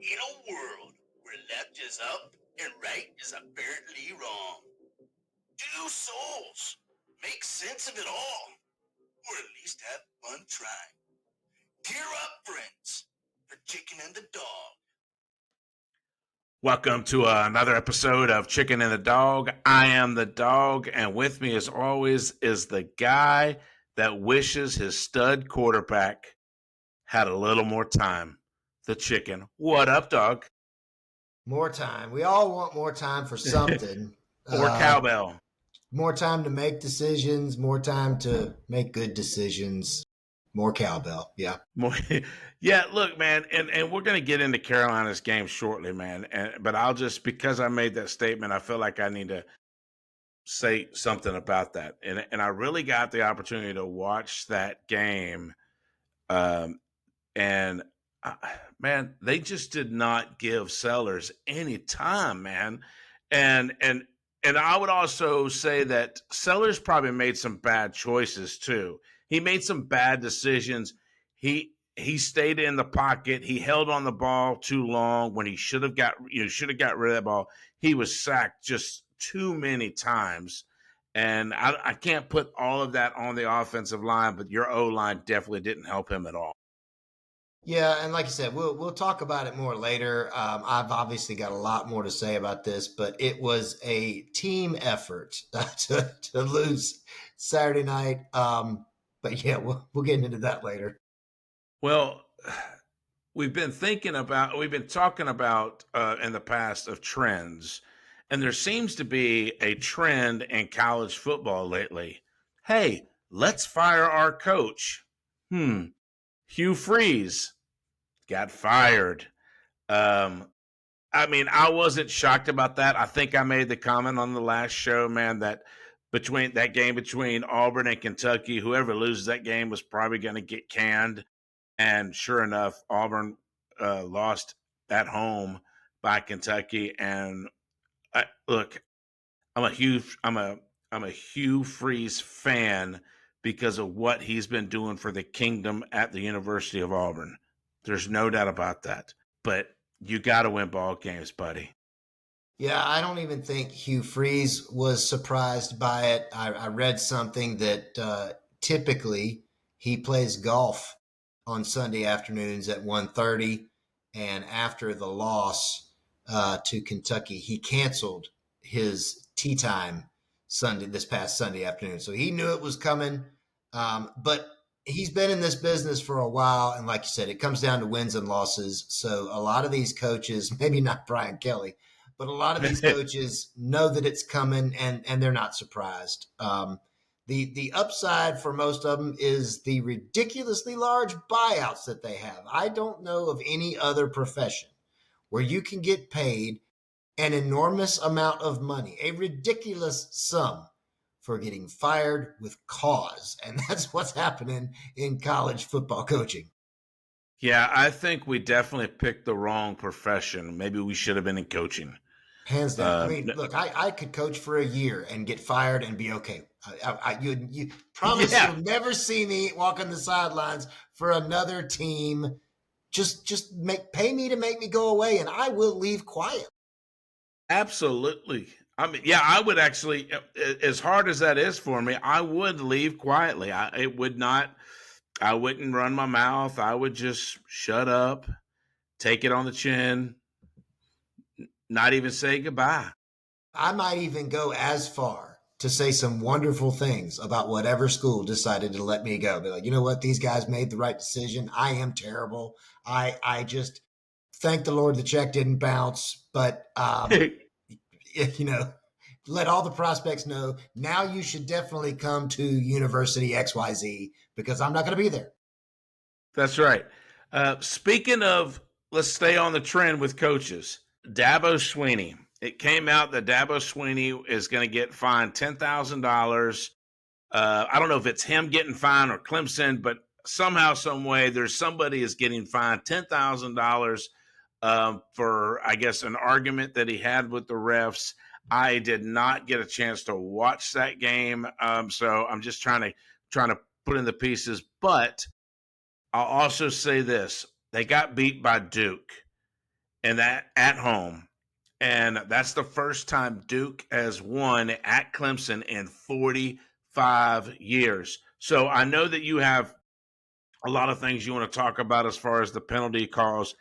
In a world where left is up and right is apparently wrong, do souls make sense of it all? Or at least have fun trying. Gear up, friends, for Chicken and the Dawg. Welcome to another episode of Chicken and the Dawg. I am the dog, and with me, as always, is the guy that wishes his stud quarterback had a little more time. The chicken. What up, dog? More time. We all want more time for something. Or cowbell. More time to make decisions, more time to make good decisions, more cowbell. Yeah. More, yeah, look, man, and we're gonna get into Carolina's game shortly, man. But I'll just, because I made that statement, I feel like I need to say something about that. And I really got the opportunity to watch that game. And man, they just did not give Sellers any time, man. And I would also say that Sellers probably made some bad choices too. He made some bad decisions. He stayed in the pocket. He held on the ball too long when he should have got rid of that ball. He was sacked just too many times. And I can't put all of that on the offensive line, but your O line definitely didn't help him at all. Yeah, and like you said, we'll talk about it more later. I've obviously got a lot more to say about this, but it was a team effort to lose Saturday night. But yeah, we'll get into that later. Well, we've been talking about in the past of trends, and there seems to be a trend in college football lately. Hey, let's fire our coach. Hugh Freeze got fired. I mean, I wasn't shocked about that. I think I made the comment on the last show, man, that between that game between Auburn and Kentucky, whoever loses that game was probably going to get canned. And sure enough, Auburn lost at home by Kentucky. And look, I'm a Hugh Freeze fan because of what he's been doing for the kingdom at the University of Auburn. There's no doubt about that. But you got to win ball games, buddy. Yeah, I don't even think Hugh Freeze was surprised by it. I read something that typically he plays golf on Sunday afternoons at 1:30, and after the loss to Kentucky, he canceled his tea time this past Sunday afternoon. So he knew it was coming, but he's been in this business for a while, and like you said, it comes down to wins and losses. So a lot of these coaches, maybe not Brian Kelly, but a lot of these coaches know that it's coming, and they're not surprised. The upside for most of them is the ridiculously large buyouts that they have. I don't know of any other profession where you can get paid an enormous amount of money, a ridiculous sum, for getting fired with cause. And that's what's happening in college football coaching. Yeah, I think we definitely picked the wrong profession. Maybe we should have been in coaching. Hands down. I mean, look, I could coach for a year and get fired and be okay. You promise Yeah. you'll never see me walk on the sidelines for another team. Just pay me to make me go away, and I will leave quiet. Absolutely. I mean, yeah, I would actually, as hard as that is for me, I would leave quietly. I wouldn't run my mouth. I would just shut up, take it on the chin, not even say goodbye. I might even go as far to say some wonderful things about whatever school decided to let me go. Be like, you know what? These guys made the right decision. I am terrible. I just thank the Lord the check didn't bounce, but you know, let all the prospects know now you should definitely come to University XYZ because I'm not going to be there. That's right. Speaking of, let's stay on the trend with coaches. Dabo Swinney. It came out that Dabo Swinney is going to get fined $10,000. I don't know if it's him getting fined or Clemson, but somehow, some way, there's somebody is getting fined $10,000 for, I guess, an argument that he had with the refs. I did not get a chance to watch that game, so I'm just trying to put in the pieces. But I'll also say this: they got beat by Duke, and that at home. And that's the first time Duke has won at Clemson in 45 years. So I know that you have a lot of things you want to talk about as far as the penalty calls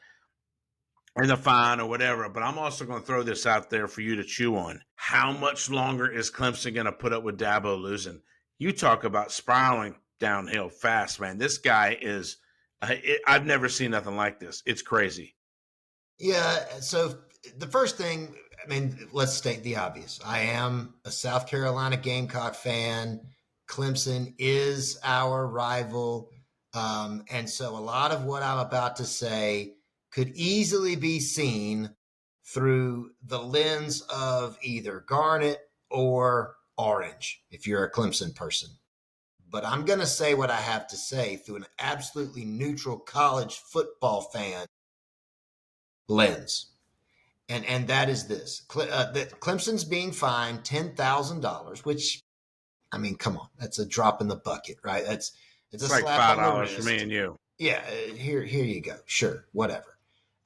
and the fine or whatever, but I'm also going to throw this out there for you to chew on. How much longer is Clemson going to put up with Dabo losing? You talk about spiraling downhill fast, man. This guy is, I've never seen nothing like this. It's crazy. Yeah. So the first thing, I mean, let's state the obvious. I am a South Carolina Gamecock fan. Clemson is our rival. And so a lot of what I'm about to say could easily be seen through the lens of either garnet or orange, if you're a Clemson person. But I'm going to say what I have to say through an absolutely neutral college football fan lens. And that is this: Clemson's being fined $10,000, which, I mean, come on, that's a drop in the bucket, right? It's a It's like slap on the $5 for wrist. me and you. Yeah, here you go. Sure, whatever.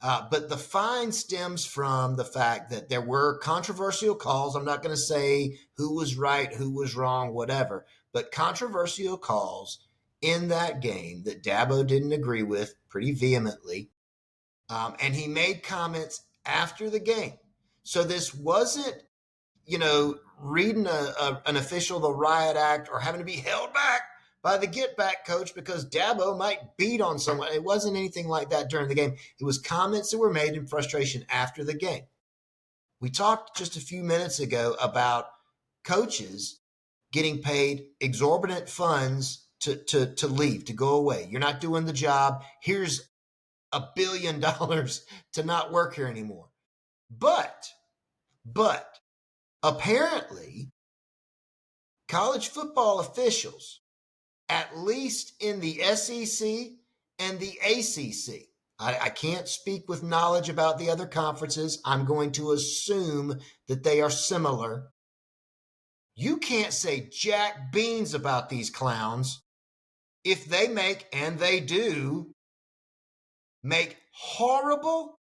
But the fine stems from the fact that there were controversial calls. I'm not going to say who was right, who was wrong, whatever, but controversial calls in that game that Dabo didn't agree with pretty vehemently. And he made comments after the game. So this wasn't, reading an official the riot act or having to be held back by the get back coach because Dabo might beat on someone. It wasn't anything like that during the game. It was comments that were made in frustration after the game. We talked just a few minutes ago about coaches getting paid exorbitant funds to leave, to go away. You're not doing the job. Here's $1 billion to not work here anymore. But apparently, college football officials, at least in the SEC and the ACC, I can't speak with knowledge about the other conferences. I'm going to assume that they are similar. You can't say jack beans about these clowns if they make, and they do, make horrible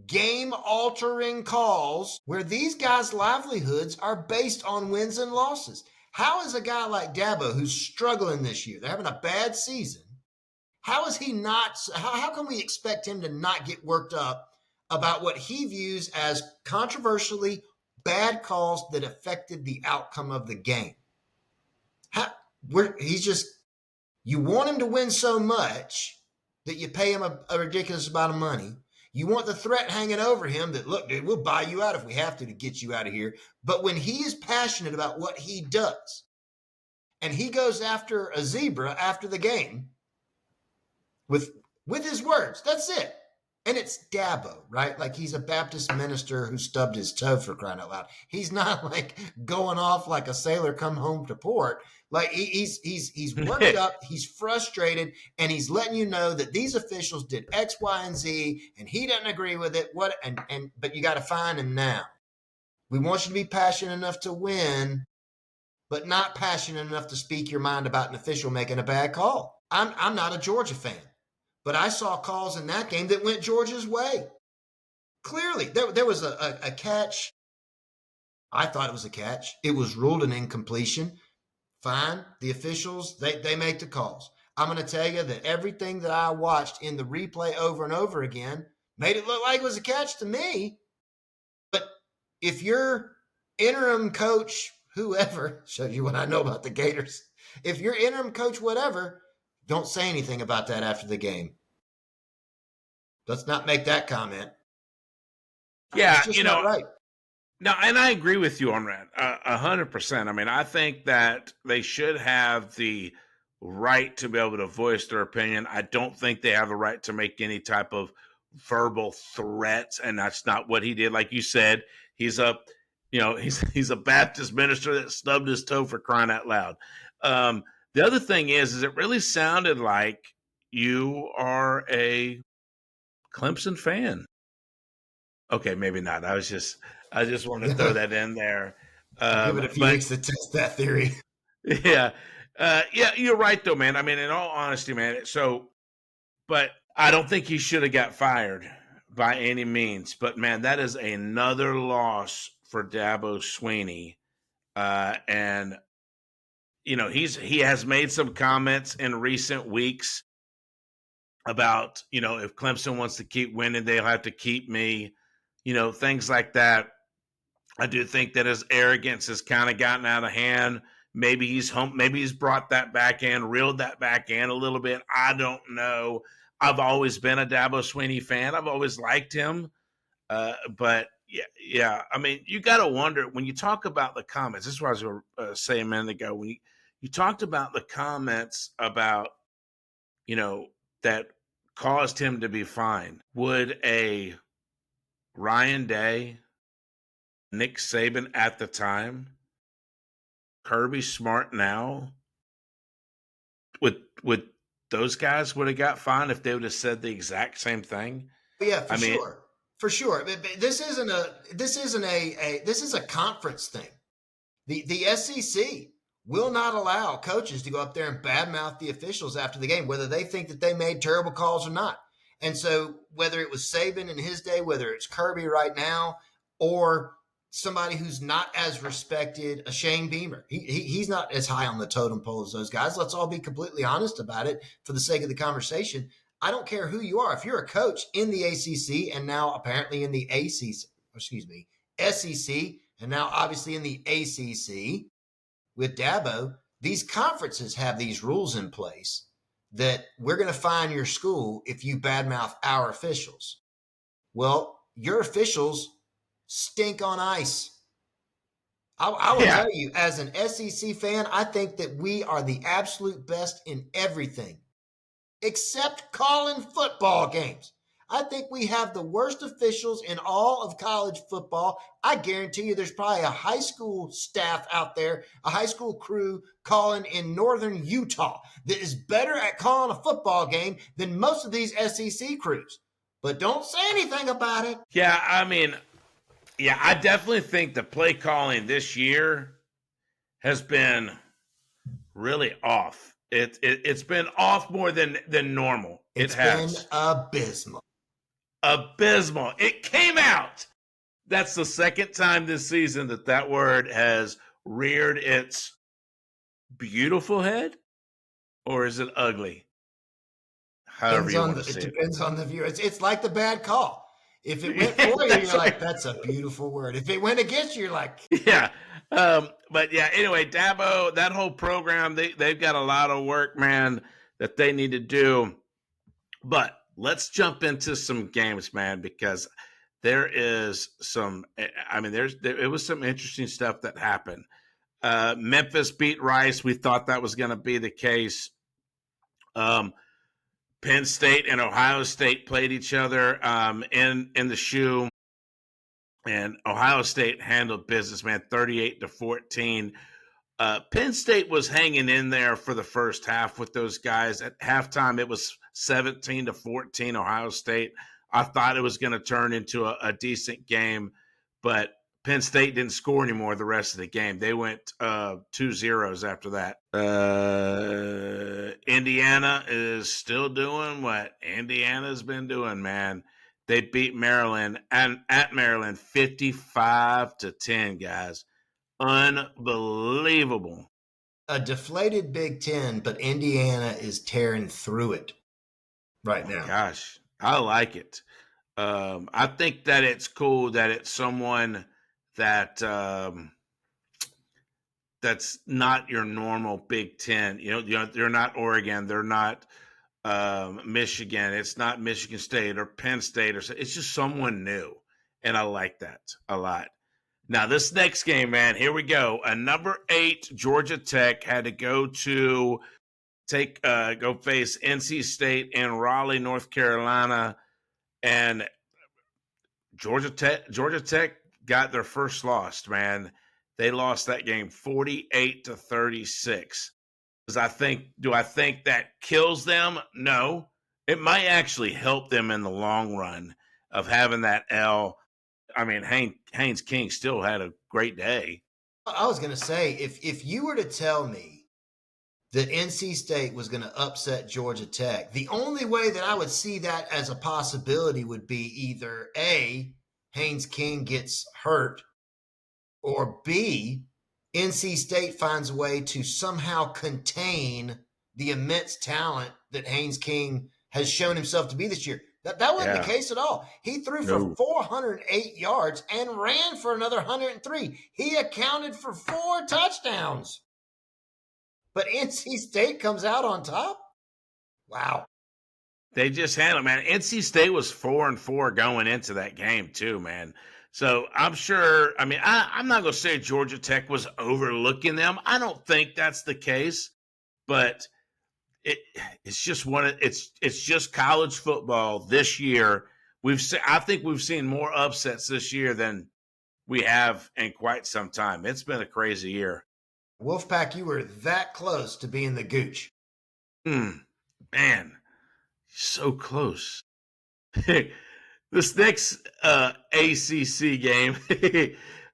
game-altering calls where these guys' livelihoods are based on wins and losses. How is a guy like Dabo, who's struggling this year, they're having a bad season, how is he not, how can we expect him to not get worked up about what he views as controversially bad calls that affected the outcome of the game? You want him to win so much that you pay him a ridiculous amount of money. You want the threat hanging over him that, look, dude, we'll buy you out if we have to get you out of here. But when he is passionate about what he does and he goes after a zebra after the game with his words, that's it. And it's Dabo, right? Like, he's a Baptist minister who stubbed his toe, for crying out loud. He's not like going off like a sailor come home to port. Like, he's worked up, he's frustrated, and he's letting you know that these officials did X, Y, and Z, and he doesn't agree with it. But you got to find him now. We want you to be passionate enough to win, but not passionate enough to speak your mind about an official making a bad call. I'm not a Georgia fan, but I saw calls in that game that went Georgia's way. Clearly, there was a catch. I thought it was a catch. It was ruled an incompletion. Fine. The officials, they make the calls. I'm going to tell you that everything that I watched in the replay over and over again made it look like it was a catch to me. But if your interim coach, whoever, shows you what I know about the Gators, if your interim coach, whatever, don't say anything about that after the game. Let's not make that comment. Yeah, it's just not right. No, and I agree with you on that 100%. I mean, I think that they should have the right to be able to voice their opinion. I don't think they have the right to make any type of verbal threats, and that's not what he did. Like you said, he's a Baptist minister that stubbed his toe, for crying out loud. The other thing is it really sounded like you are a Clemson fan. Okay, maybe not. I just wanted to throw that in there. Give it a few weeks to test that theory. Yeah. Yeah, you're right though, man. I mean, in all honesty, man. But I don't think he should have got fired by any means. But man, that is another loss for Dabo Swinney. And he has made some comments in recent weeks about, if Clemson wants to keep winning, they'll have to keep me, things like that. I do think that his arrogance has kind of gotten out of hand. Maybe he's brought that back in, reeled that back in a little bit. I don't know. I've always been a Dabo Swinney fan. I've always liked him. But yeah. I mean, you got to wonder when you talk about the comments. This is what I was going to say a minute ago. When you talked about the comments about, that caused him to be fined. Would a Ryan Day, Nick Saban at the time, Kirby Smart now, would those guys would have got fined if they would have said the exact same thing? Yeah, for sure. But this is a conference thing. The SEC will not allow coaches to go up there and badmouth the officials after the game, whether they think that they made terrible calls or not. And so whether it was Saban in his day, whether it's Kirby right now, or somebody who's not as respected, a Shane Beamer, he's not as high on the totem pole as those guys. Let's all be completely honest about it for the sake of the conversation. I don't care who you are. If you're a coach in the ACC and now apparently in the SEC, and now obviously in the ACC with Dabo, these conferences have these rules in place that we're going to fine your school if you badmouth our officials. Well, your officials stink on ice. I will tell you, as an SEC fan, I think that we are the absolute best in everything except calling football games. I think we have the worst officials in all of college football. I guarantee you there's probably a high school staff out there, a high school crew calling in northern Utah that is better at calling a football game than most of these SEC crews. But don't say anything about it. Yeah, I mean, I definitely think the play calling this year has been really off. It's been off more than normal. It's been abysmal. Abysmal. It came out. That's the second time this season that word has reared its beautiful head, or is it ugly? However you want to see it. It depends on the viewer. It's like the bad call. If it went for you, you're like, that's a beautiful word. If it went against you, you're like, yeah. But yeah, anyway, Dabo, that whole program, they've got a lot of work, man, that they need to do. But let's jump into some games, man, because there is some, I mean, it was some interesting stuff that happened. Memphis beat Rice. We thought that was going to be the case. Penn State and Ohio State played each other in the shoe, and Ohio State handled business, man, 38-14. Penn State was hanging in there for the first half with those guys. At halftime, it was 17-14 Ohio State. I thought it was going to turn into a decent game, but Penn State didn't score anymore the rest of the game. They went 2-0 after that. Indiana is still doing what Indiana's been doing, man. They beat Maryland and at Maryland 55-10, guys. Unbelievable. A deflated Big Ten, but Indiana is tearing through it right now. Gosh, I like it. I think that it's cool that it's someone that that's not your normal Big Ten. They're not Oregon. They're not Michigan. It's not Michigan State or Penn State. It's just someone new, and I like that a lot. Now, this next game, man, here we go. A number 8 Georgia Tech had to go face NC State in Raleigh, North Carolina, and Georgia Tech got their first loss, man. They lost that game 48-36. Do I think that kills them? No. It might actually help them in the long run of having that L. I mean, Haynes King still had a great day. I was going to say, if you were to tell me that NC State was going to upset Georgia Tech. The only way that I would see that as a possibility would be either A, Haynes King gets hurt, or B, NC State finds a way to somehow contain the immense talent that Haynes King has shown himself to be this year. That wasn't the case at all. He threw for 408 yards and ran for another 103. He accounted for 4 touchdowns. But NC State comes out on top? Wow. They just handled, man. NC State was 4-4 going into that game too, man. So I'm sure. I mean, I'm not going to say Georgia Tech was overlooking them. I don't think that's the case, but it's just it's just college football this year. I think we've seen more upsets this year than we have in quite some time. It's been a crazy year. Wolfpack, you were that close to being the gooch. Man, so close. This next ACC game,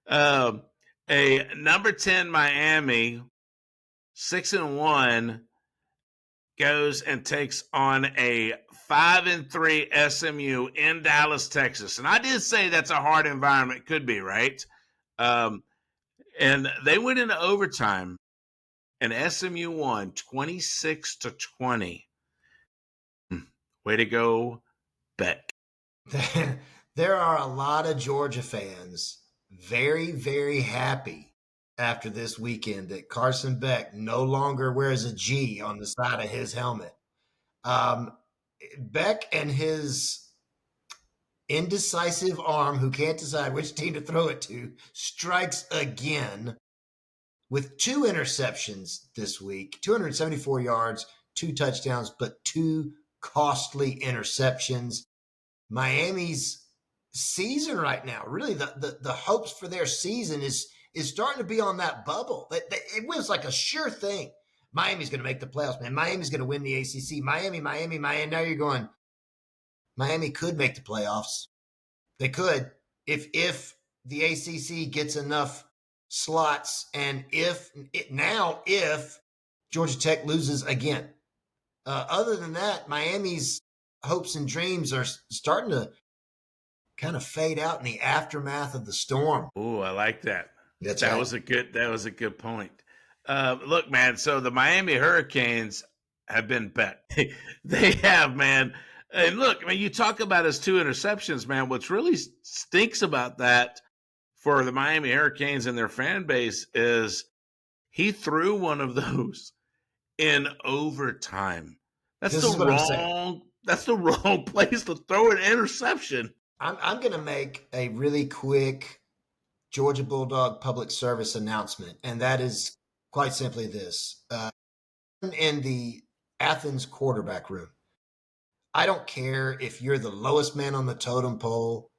a number 10 Miami, 6-1, goes and takes on a 5-3 SMU in Dallas, Texas. And I did say that's a hard environment. Could be, right? And they went into overtime, and SMU won 26-20. Way to go, Beck. There are a lot of Georgia fans very, very happy after this weekend that Carson Beck no longer wears a G on the side of his helmet. Beck and his indecisive arm, who can't decide which team to throw it to, strikes again with 2 interceptions this week, 274 yards, 2 touchdowns, but 2 costly interceptions. Miami's season right now, really the hopes for their season is starting to be on that bubble. It was like a sure thing. Miami's going to make the playoffs, man. Miami's going to win the ACC. Miami. Now you're going, Miami could make the playoffs. They could if the ACC gets enough slots, and if Georgia Tech loses again. Other than that, Miami's hopes and dreams are starting to kind of fade out in the aftermath of the storm. Oh, I like that. That was a good point. Look, man, so the Miami Hurricanes have been bet. They have, man. And look, I mean, you talk about his 2 interceptions, man. What's really stinks about that for the Miami Hurricanes and their fan base is he threw one of those in overtime. That's the wrong place to throw an interception. I'm going to make a really quick Georgia Bulldog public service announcement, and that is quite simply this. In the Athens quarterback room, I don't care if you're the lowest man on the totem pole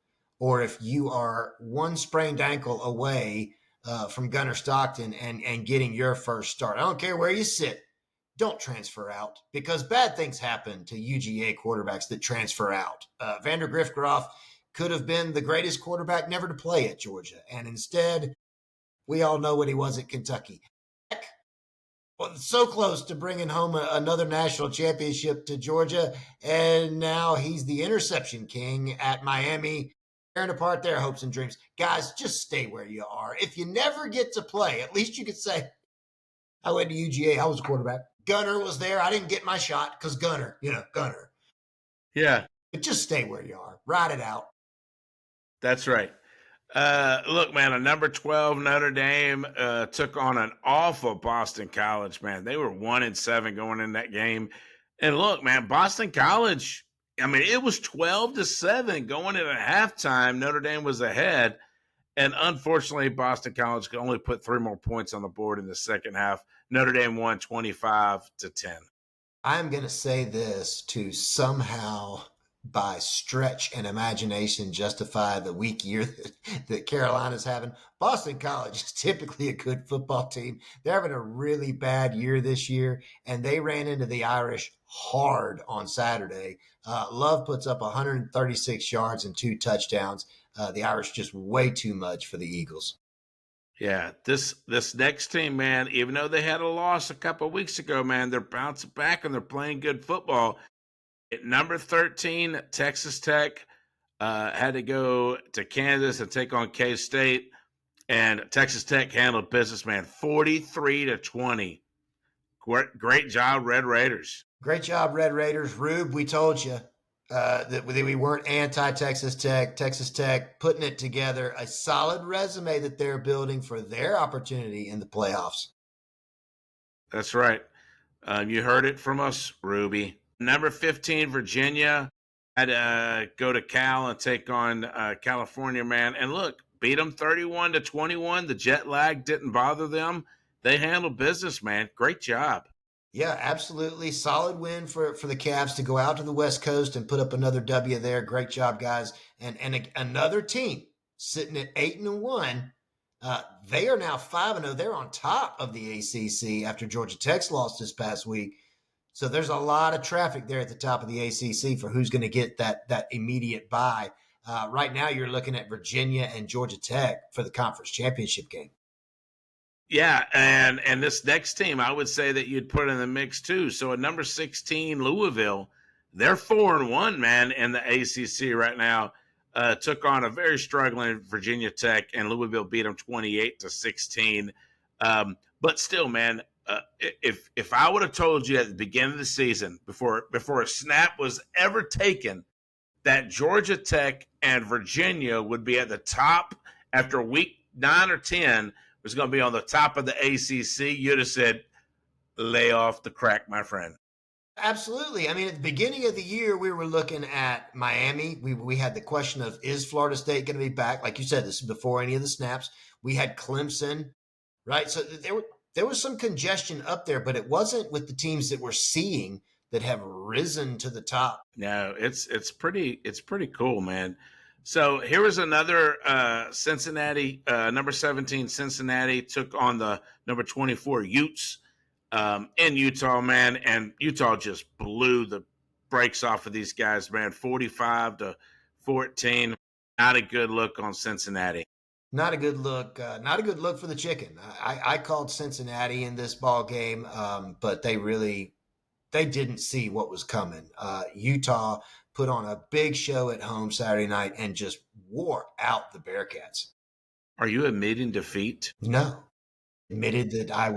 or if you are 1 sprained ankle away from Gunnar Stockton and getting your first start. I don't care where you sit. Don't transfer out, because bad things happen to UGA quarterbacks that transfer out. Vander Griffgroff could have been the greatest quarterback never to play at Georgia, and instead, we all know what he was at Kentucky. Well, so close to bringing home another national championship to Georgia, and now he's the interception king at Miami, tearing apart their hopes and dreams. Guys, just stay where you are. If you never get to play, at least you could say, I went to UGA, I was a quarterback. Gunner was there. I didn't get my shot because Gunner. Yeah. But just stay where you are. Ride it out. That's right. Look, man, a number 12 Notre Dame took on an awful Boston College, man. They were 1-7 going in that game. And look, man, Boston College, I mean, it was 12-7 going in at halftime. Notre Dame was ahead. And unfortunately, Boston College could only put 3 more points on the board in the second half. Notre Dame won 25-10. I'm going to say this to somehow, by stretch and imagination, justify the weak year that Carolina's having. Boston College is typically a good football team. They're having a really bad year this year, and they ran into the Irish hard on Saturday. Love puts up 136 yards and 2 touchdowns. The Irish just way too much for the Eagles. Yeah, this next team, man, even though they had a loss a couple of weeks ago, man, they're bouncing back and they're playing good football. At number 13, Texas Tech had to go to Kansas and take on K-State, and Texas Tech handled business, man, 43-20. Great job, Red Raiders. Great job, Red Raiders. Rube, we told you that we weren't anti-Texas Tech. Texas Tech putting it together, a solid resume that they're building for their opportunity in the playoffs. That's right. You heard it from us, Ruby. Number 15, Virginia had to go to Cal and take on California, man. And look, beat them 31-21. The jet lag didn't bother them. They handled business, man. Great job. Yeah, absolutely. Solid win for the Cavs to go out to the West Coast and put up another W there. Great job, guys. And another team sitting at 8-1. They are now 5-0. They're on top of the ACC after Georgia Tech's lost this past week. So there's a lot of traffic there at the top of the ACC for who's going to get that immediate bye. Right now, you're looking at Virginia and Georgia Tech for the conference championship game. Yeah, and this next team, I would say that you'd put in the mix too. So at number 16, Louisville, they're 4-1, man, in the ACC right now. Took on a very struggling Virginia Tech, and Louisville beat them 28-16. But still, man, if I would have told you at the beginning of the season, before a snap was ever taken, that Georgia Tech and Virginia would be at the top after week 9 or 10, was going to be on the top of the ACC, you'd have said, lay off the crack, my friend. Absolutely. I mean, at the beginning of the year, we were looking at Miami. We had the question of, is Florida State going to be back? Like you said, this is before any of the snaps. We had Clemson, right? So there was some congestion up there, but it wasn't with the teams that we're seeing that have risen to the top. No, it's pretty cool, man. So here was another Cincinnati, number 17, Cincinnati took on the number 24 Utes in Utah, man. And Utah just blew the brakes off of these guys, man, 45-14. Not a good look on Cincinnati. Not a good look. Not a good look for the Chicken. I called Cincinnati in this ball game, but they didn't see what was coming. Utah put on a big show at home Saturday night and just wore out the Bearcats. Are you admitting defeat? No, admitted that I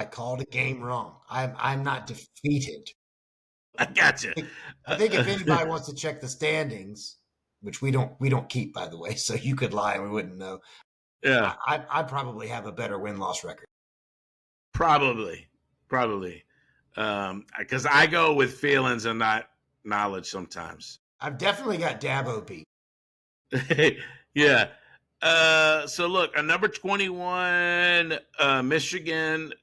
called a game wrong. I'm not defeated. I got you. I think if anybody wants to check the standings, which we don't keep, by the way, so you could lie and we wouldn't know. Yeah, I probably have a better win-loss record. Probably. Because I go with feelings and not knowledge sometimes. I've definitely got Dabo beat. Yeah. So look, a number 21, Michigan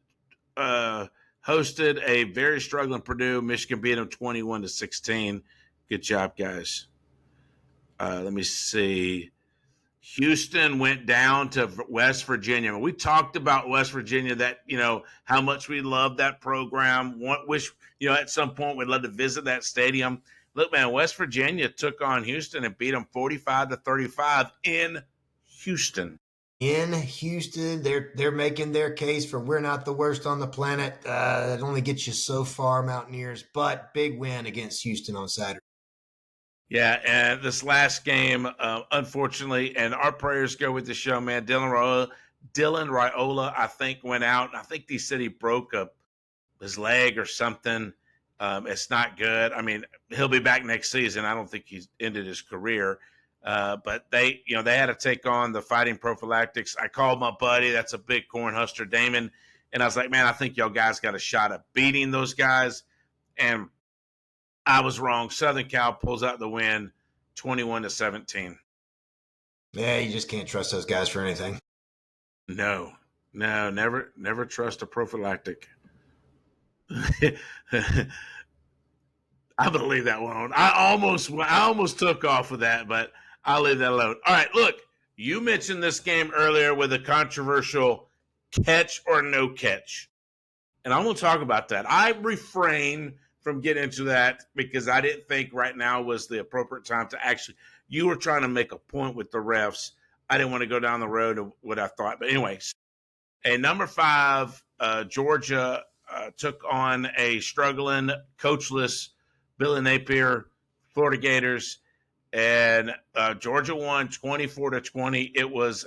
hosted a very struggling Purdue. Michigan beat them 21-16. Good job, guys. Let me see. Houston went down to West Virginia. We talked about West Virginia, that, how much we love that program. Wish, at some point we'd love to visit that stadium. Look, man, West Virginia took on Houston and beat them 45-35 in Houston. In Houston, they're making their case for we're not the worst on the planet. It only gets you so far, Mountaineers, but big win against Houston on Saturday. Yeah, and this last game, unfortunately, and our prayers go with the show, man. Dylan Raiola, I think, went out. I think they said he broke his leg or something. It's not good. I mean, he'll be back next season. I don't think he's ended his career. But they had to take on the Fighting Prophylactics. I called my buddy, that's a big Cornhusker, Damon, and I was like, man, I think y'all guys got a shot at beating those guys. And I was wrong. Southern Cal pulls out the win, 21-17. Yeah, you just can't trust those guys for anything. No, never trust a prophylactic. I'm gonna leave that one alone. I almost took off with that, but I'll leave that alone. All right, look, you mentioned this game earlier with a controversial catch or no catch, and I'm gonna talk about that. I refrain from getting into that because I didn't think right now was the appropriate time to actually. You were trying to make a point with the refs. I didn't want to go down the road of what I thought. But anyways, and number 5, Georgia took on a struggling, coachless Billy Napier, Florida Gators, and Georgia won 24-20. It was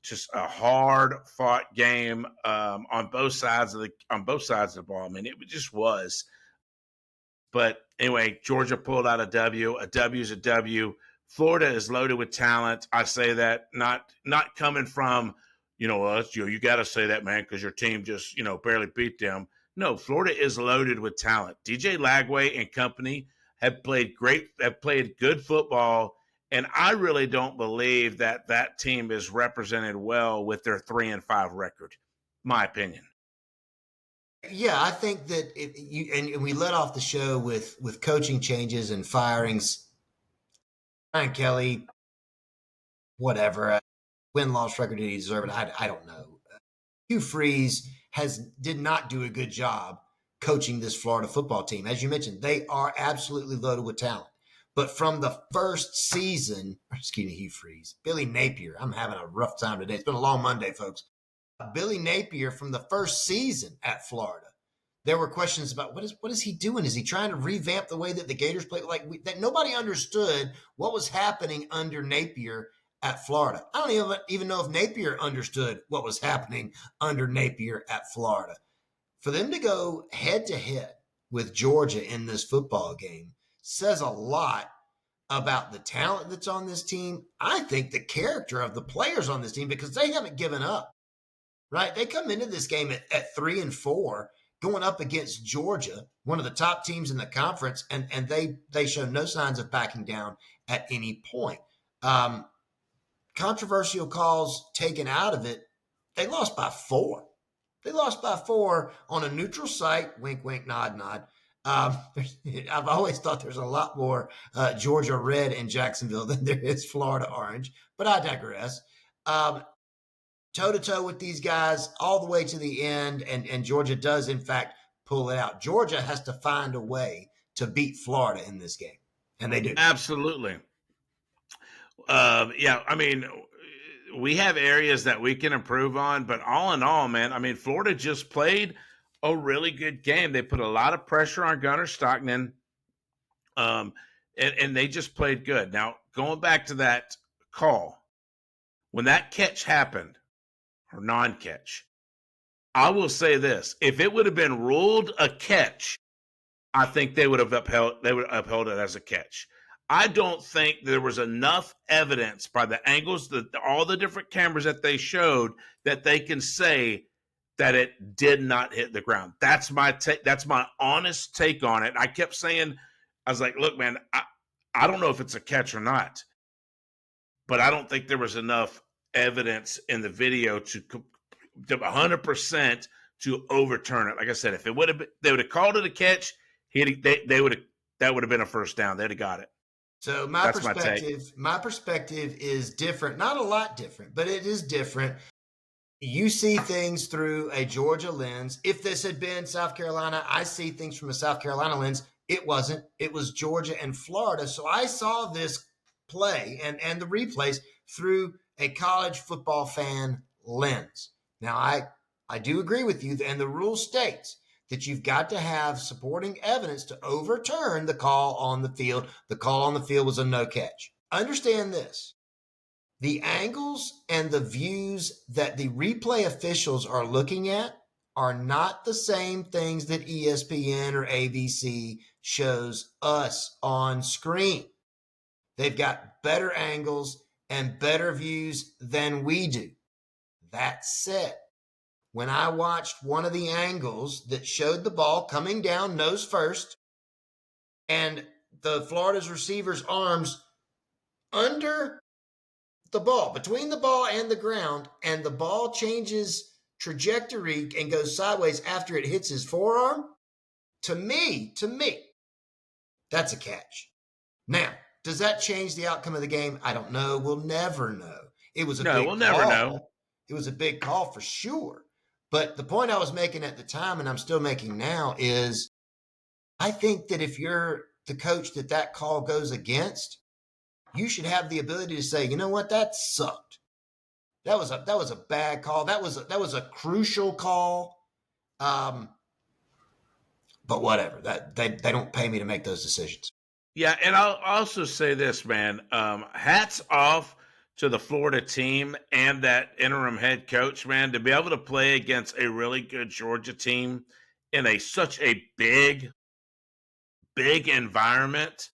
just a hard fought game on both sides of the ball. I mean, it just was. But anyway, Georgia pulled out a W. A W is a W. Florida is loaded with talent. I say that not coming from, you got to say that, man, because your team just, barely beat them. No, Florida is loaded with talent. DJ Lagway and company have played good football, and I really don't believe that team is represented well with their 3-5 record. My opinion. Yeah, I think that and we let off the show with coaching changes and firings. Brian Kelly, whatever, win-loss record, did he deserve it? I don't know. Hugh Freeze did not do a good job coaching this Florida football team. As you mentioned, they are absolutely loaded with talent. But from the first season, excuse me, Hugh Freeze, Billy Napier, I'm having a rough time today. It's been a long Monday, folks. Billy Napier, from the first season at Florida, there were questions about what is he doing? Is he trying to revamp the way that the Gators play? That nobody understood what was happening under Napier at Florida. I don't even know if Napier understood what was happening under Napier at Florida. For them to go head to head with Georgia in this football game says a lot about the talent that's on this team. I think the character of the players on this team, because they haven't given up, right? They come into this game at 3-4, going up against Georgia, one of the top teams in the conference, and they show no signs of backing down at any point. Controversial calls taken out of it, they lost by 4. They lost by 4 on a neutral site. Wink, wink, nod, nod. I've always thought there's a lot more Georgia red in Jacksonville than there is Florida orange, but I digress. Toe-to-toe with these guys all the way to the end, and Georgia does, in fact, pull it out. Georgia has to find a way to beat Florida in this game, and they do. Absolutely. Yeah, I mean, we have areas that we can improve on, but all in all, man, I mean, Florida just played a really good game. They put a lot of pressure on Gunnar Stockton, and they just played good. Now, going back to that call, when that catch happened, or non-catch, I will say this: if it would have been ruled a catch, I think they would have upheld it as a catch. I don't think there was enough evidence by the angles, all the different cameras that they showed, that they can say that it did not hit the ground. That's my take. That's my honest take on it. I kept saying, I was like, look, man, I don't know if it's a catch or not, but I don't think there was enough evidence in the video to 100% to overturn it. Like I said, if they would have called it a catch, they would have, that would have been a first down. They'd have got it. So my perspective is different. Not a lot different, but it is different. You see things through a Georgia lens. If this had been South Carolina, I see things from a South Carolina lens. It wasn't. It was Georgia and Florida. So I saw this play and the replays through a college football fan lens. Now, I do agree with you, and the rule states that you've got to have supporting evidence to overturn the call on the field. The call on the field was a no catch. Understand this. The angles and the views that the replay officials are looking at are not the same things that ESPN or ABC shows us on screen. They've got better angles and better views than we do. That said, when I watched one of the angles that showed the ball coming down nose first and the Florida's receiver's arms under the ball, between the ball and the ground, and the ball changes trajectory and goes sideways after it hits his forearm, to me, that's a catch. Now, does that change the outcome of the game? I don't know. We'll never know. It was a big call. We'll never know. It was a big call for sure. But the point I was making at the time, and I'm still making now, is I think that if you're the coach that call goes against, you should have the ability to say, you know what, that sucked. That was a bad call. That was a crucial call. But whatever. That they don't pay me to make those decisions. Yeah, and I'll also say this, man. Hats off to the Florida team and that interim head coach, man, to be able to play against a really good Georgia team in such a big environment.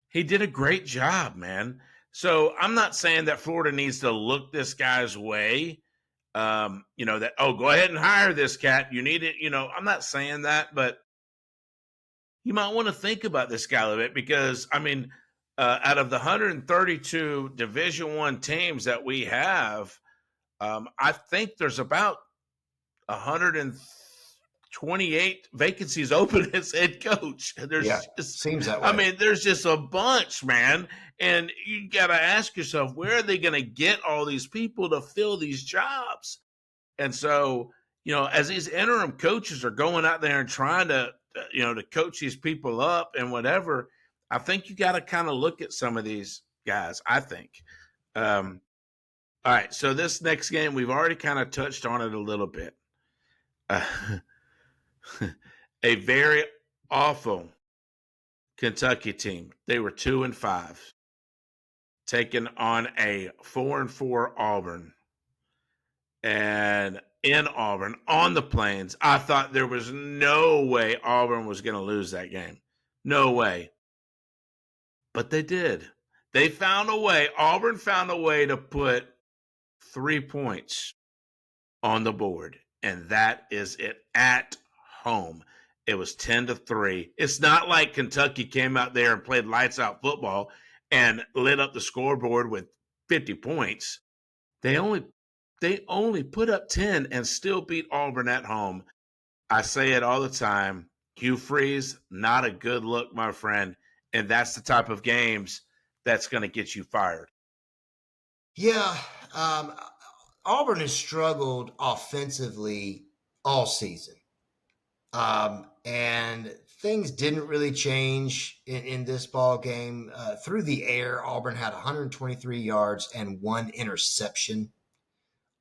He did a great job, man. So I'm not saying that Florida needs to look this guy's way. That, oh, go ahead and hire this cat. You need it. I'm not saying that, but you might want to think about this guy a little bit because, out of the 132 Division One teams that we have, I think there's about 128 vacancies open as head coach. Seems that way. There's just a bunch, man. And you got to ask yourself, where are they going to get all these people to fill these jobs? And so, as these interim coaches are going out there and trying to, to coach these people up and whatever, I think you got to kind of look at some of these guys, I think. All right. So this next game, we've already kind of touched on it a little bit. A very awful Kentucky team. They were 2-5, taking on a 4-4 Auburn. And in Auburn, on the Plains, I thought there was no way Auburn was going to lose that game. No way. But they did. They found a way. Auburn found a way to put 3 points on the board. And that is it at home. It was 10-3. It's not like Kentucky came out there and played lights out football and lit up the scoreboard with 50 points. They only put up 10 and still beat Auburn at home. I say it all the time. Hugh Freeze, not a good look, my friend. And that's the type of games that's going to get you fired. Yeah. Auburn has struggled offensively all season. And things didn't really change in this ball game. Through the air, Auburn had 123 yards and 1 interception.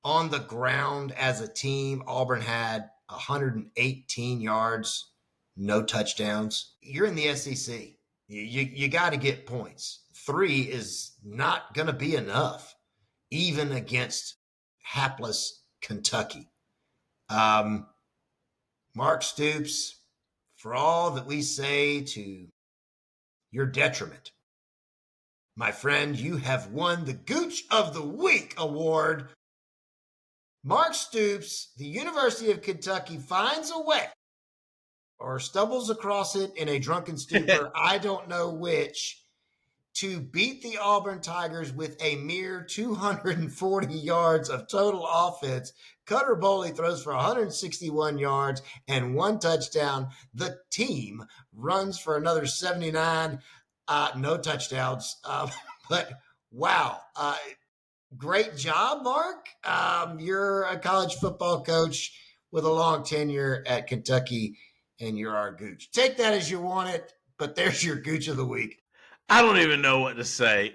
On the ground as a team, Auburn had 118 yards, no touchdowns. You're in the SEC. You got to get points. 3 is not going to be enough, even against hapless Kentucky. Mark Stoops, for all that we say to your detriment, my friend, you have won the Gooch of the Week award. Mark Stoops, the University of Kentucky, finds a way or stumbles across it in a drunken stupor, I don't know which, to beat the Auburn Tigers with a mere 240 yards of total offense. Cutter Boley throws for 161 yards and 1 touchdown. The team runs for another 79, no touchdowns. But wow, great job, Mark. You're a college football coach with a long tenure at Kentucky, and you're our Gooch. Take that as you want it, but there's your Gooch of the Week. I don't even know what to say.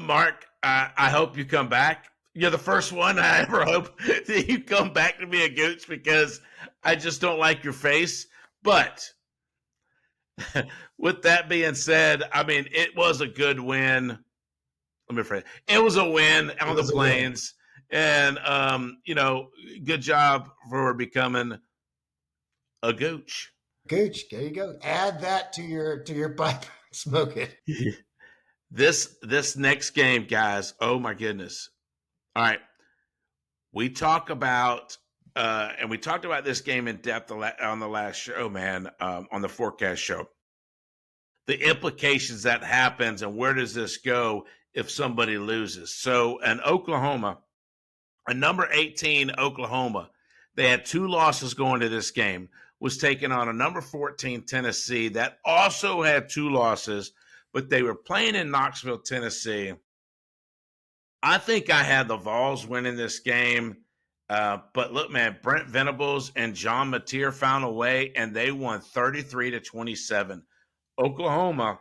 Mark, I hope you come back. You're the first one I ever hope that you come back to be a Gooch because I just don't like your face. But with that being said, it was a good win. Let me rephrase. It was a win on the Plains. And, good job for becoming a Gooch. Gooch, there you go. Add that to your pipe. Smoke it. This next game, guys. Oh my goodness. All right. We talked about this game in depth on the last show, man, on the forecast show. The implications that happens and where does this go if somebody loses? So in Oklahoma, a number 18 Oklahoma, they had 2 losses going to this game, was taking on a number 14 Tennessee that also had 2 losses, but they were playing in Knoxville, Tennessee. I think I had the Vols winning this game. But look, man, Brent Venables and John Mateer found a way, and they won 33-27. Oklahoma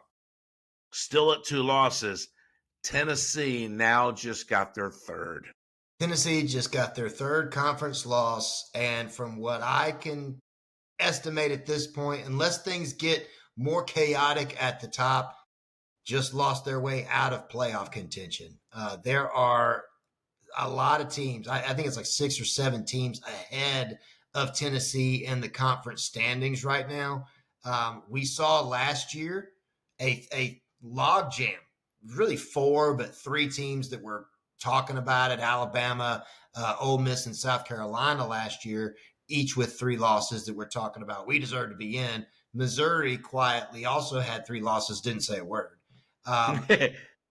still at 2 losses. Tennessee now just got their third. Tennessee just got their third conference loss. And from what I can estimate at this point, unless things get more chaotic at the top, just lost their way out of playoff contention. There are a lot of teams. I think it's like 6 or 7 teams ahead of Tennessee in the conference standings right now. We saw last year a log jam, really 4, but 3 teams that were talking about it: Alabama, Ole Miss, and South Carolina last year, each with 3 losses that we're talking about. We deserve to be in. Missouri quietly also had 3 losses, didn't say a word.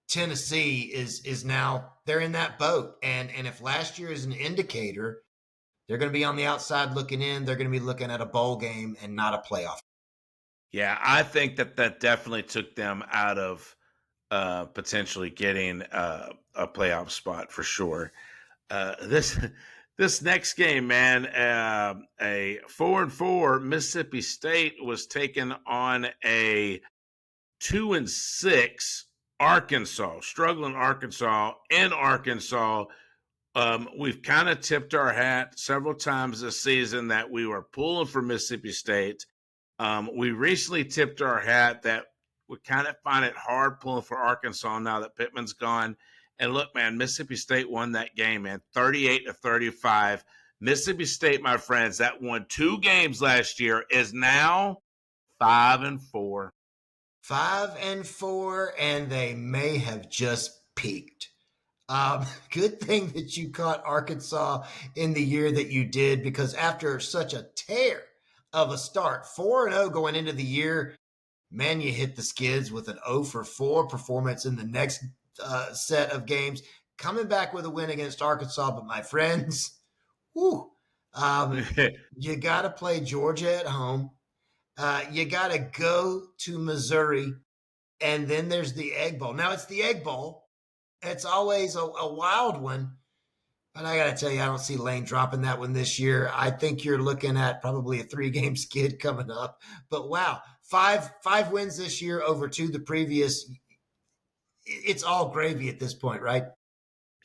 Tennessee is now, they're in that boat. And if last year is an indicator, they're going to be on the outside looking in. They're going to be looking at a bowl game and not a playoff. Yeah, I think that definitely took them out of potentially getting a playoff spot for sure. This next game, man, a 4-4 Mississippi State was taking on a 2-6 Arkansas, struggling Arkansas in Arkansas. We've kind of tipped our hat several times this season that we were pulling for Mississippi State. We recently tipped our hat that we kind of find it hard pulling for Arkansas now that Pittman's gone. And look, man, Mississippi State won that game, man, 38-35. Mississippi State, my friends, that won 2 games last year, is now 5-4. 5-4, and they may have just peaked. Good thing that you caught Arkansas in the year that you did, because after such a tear of a start, 4-0 going into the year, man, you hit the skids with an 0-4 performance in the next set of games, coming back with a win against Arkansas. But my friends, you got to play Georgia at home. You got to go to Missouri, and then there's the Egg Bowl. Now, it's the Egg Bowl. It's always a wild one, but I got to tell you, I don't see Lane dropping that one this year. I think you're looking at probably a 3-game skid coming up. But wow, five wins this year over 2 the previous. It's all gravy at this point, right?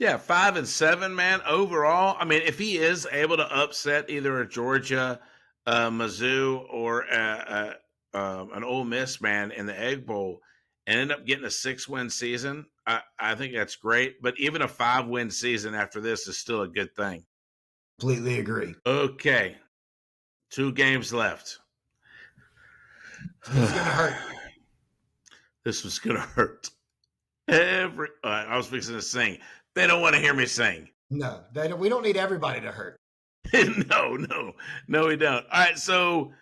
Yeah, 5-7, man. Overall, I mean, if he is able to upset either a Georgia, Mizzou, or an Ole Miss, man, in the Egg Bowl, and end up getting a 6-win season, I think that's great. But even a 5-win season after this is still a good thing. Completely agree. Okay, 2 games left. It's gonna hurt. This was gonna hurt. I was fixing to sing. They don't want to hear me sing. No, we don't need everybody to hurt. No, we don't. All right, so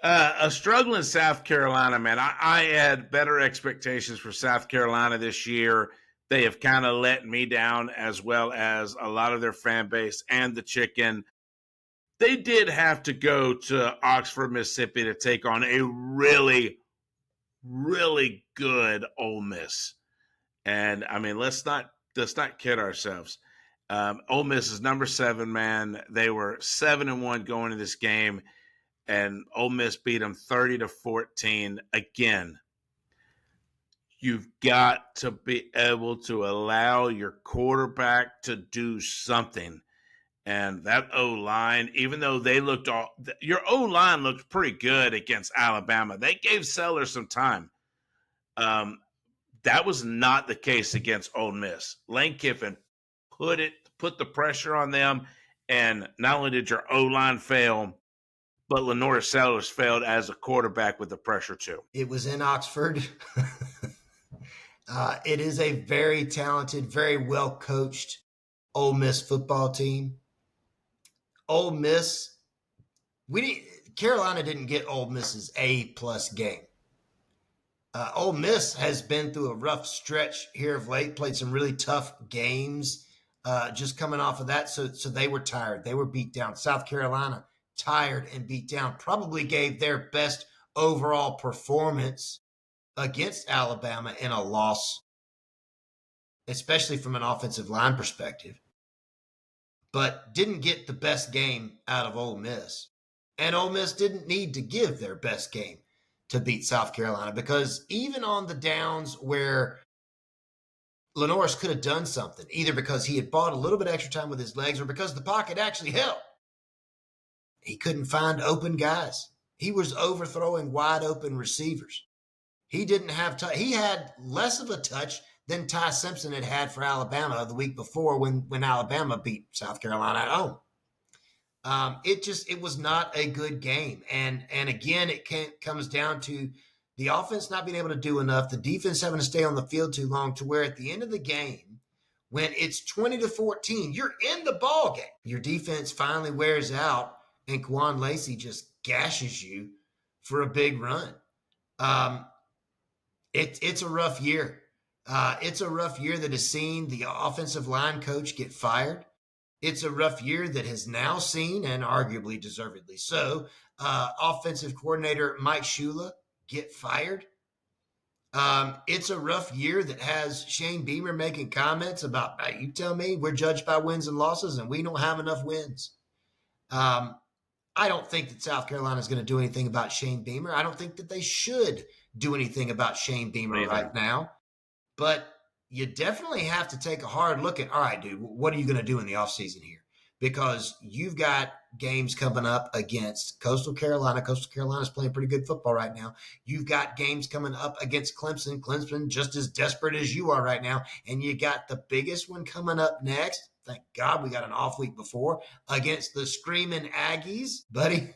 a struggling South Carolina, man. I had better expectations for South Carolina this year. They have kind of let me down, as well as a lot of their fan base and the Chicken. They did have to go to Oxford, Mississippi to take on a really, really good Ole Miss. And I mean, let's not kid ourselves. Ole Miss is number 7, man. They were 7-1 going into this game, and Ole Miss beat them 30-14. Again, you've got to be able to allow your quarterback to do something. And that O-line, even though your O-line looked pretty good against Alabama. They gave Sellers some time. That was not the case against Ole Miss. Lane Kiffin put the pressure on them, and not only did your O-line fail, but Lenore Sellers failed as a quarterback with the pressure too. It was in Oxford. It is a very talented, very well coached Ole Miss football team. Ole Miss, Carolina didn't get Ole Miss's A+ game. Ole Miss has been through a rough stretch here of late, played some really tough games just coming off of that. So they were tired. They were beat down. South Carolina, tired and beat down, probably gave their best overall performance against Alabama in a loss, especially from an offensive line perspective, but didn't get the best game out of Ole Miss. And Ole Miss didn't need to give their best game to beat South Carolina, because even on the downs where Lenoris could have done something, either because he had bought a little bit extra time with his legs or because the pocket actually helped, he couldn't find open guys. He was overthrowing wide open receivers. He didn't have touch. He had less of a touch than Ty Simpson had for Alabama the week before when Alabama beat South Carolina at home. It was not a good game, and again, comes down to the offense not being able to do enough, the defense having to stay on the field too long, to where at the end of the game, when it's 20-14, you're in the ball game. Your defense finally wears out, and Kwan Lacey just gashes you for a big run. It's a rough year. It's a rough year that has seen the offensive line coach get fired. It's a rough year that has now seen, and arguably deservedly so, offensive coordinator Mike Shula get fired. It's a rough year that has Shane Beamer making comments about, you tell me, we're judged by wins and losses, and we don't have enough wins. I don't think that South Carolina is going to do anything about Shane Beamer. I don't think that they should do anything about Shane Beamer right now. But you definitely have to take a hard look at, all right, dude, what are you going to do in the offseason here? Because you've got games coming up against Coastal Carolina. Coastal Carolina's playing pretty good football right now. You've got games coming up against Clemson. Clemson just as desperate as you are right now. And you got the biggest one coming up next. Thank God we got an off week before, against the Screaming Aggies. Buddy,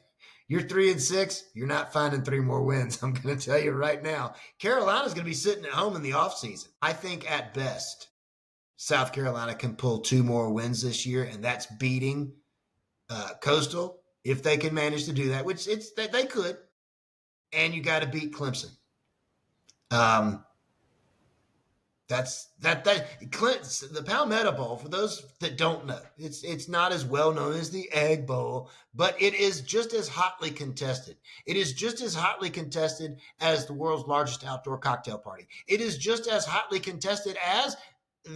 you're 3-6. You're not finding 3 more wins. I'm going to tell you right now. Carolina's going to be sitting at home in the offseason. I think at best, South Carolina can pull 2 more wins this year, and that's beating Coastal, if they can manage to do that, which they could. And you got to beat Clemson. The Palmetto Bowl, for those that don't know, it's not as well known as the Egg Bowl, but it is just as hotly contested. It is just as hotly contested as the world's largest outdoor cocktail party. It is just as hotly contested as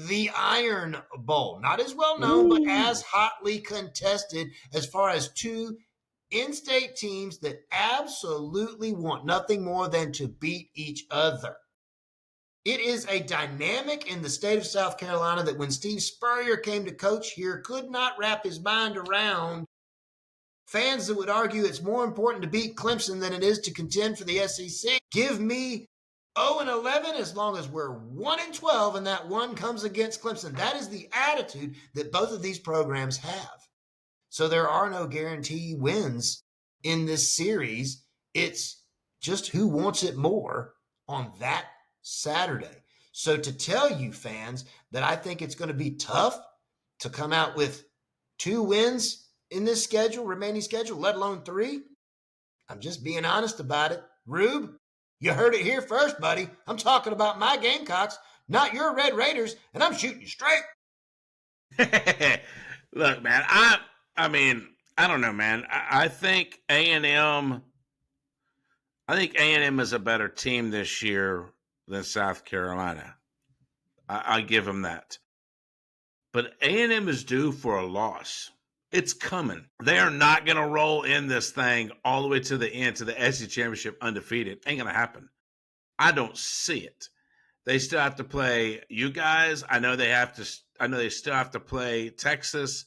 the Iron Bowl. Not as well known, but as hotly contested, as far as 2 in-state teams that absolutely want nothing more than to beat each other. It is a dynamic in the state of South Carolina that when Steve Spurrier came to coach here, could not wrap his mind around. Fans that would argue it's more important to beat Clemson than it is to contend for the SEC. Give me 0-11 as long as we're 1-12 and that one comes against Clemson. That is the attitude that both of these programs have. So there are no guarantee wins in this series. It's just who wants it more on that Saturday. So to tell you fans that I think it's going to be tough to come out with 2 wins in this remaining schedule, let alone 3, I'm just being honest about it. Rube, you heard it here first, buddy. I'm talking about my Gamecocks, not your Red Raiders, and I'm shooting you straight. Look, man, I mean, I don't know, man. I think A&M is a better team this year than South Carolina. I give them that. But A&M is due for a loss. It's coming. They are not going to roll in this thing all the way to the end, to the SEC Championship undefeated. Ain't going to happen. I don't see it. They still have to play you guys. I know they still have to play Texas.